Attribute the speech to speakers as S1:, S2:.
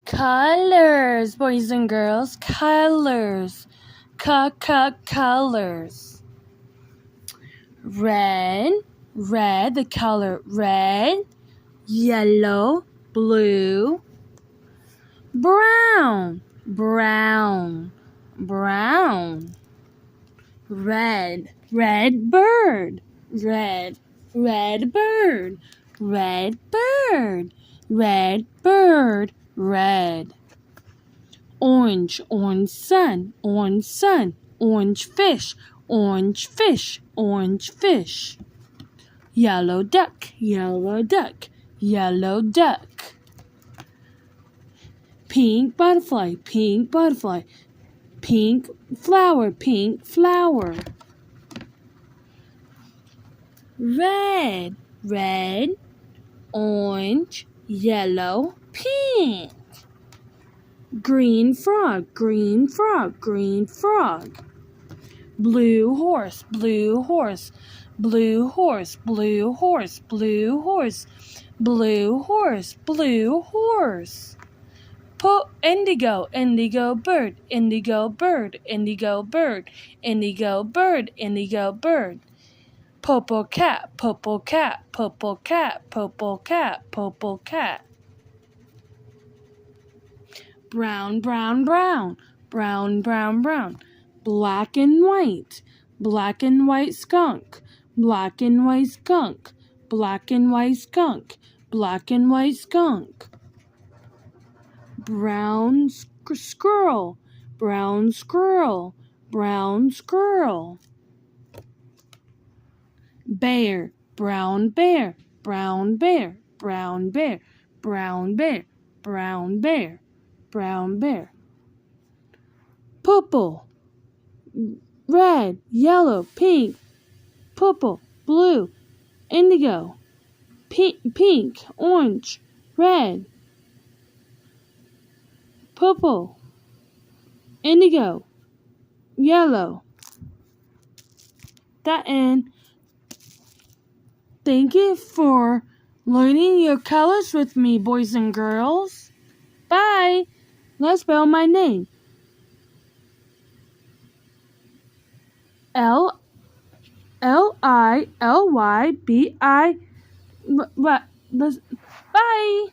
S1: Colors, boys and girls, colors. Colors. Red, the color red, yellow, blue, brown, red bird, red bird, red. Orange sun, orange fish, yellow duck, pink butterfly, pink flower, red, orange, yellow, pink. Green frog, blue horse, blue horse, indigo bird, purple cat, brown, black and white skunk, black and white skunk, brown squirrel, bear, brown bear, purple, red, yellow, pink, purple, blue, indigo, pink, orange, red, purple, indigo, yellow. That end. Thank you for learning your colors with me, boys and girls. Bye. Let's spell my name. LilybI. Bye.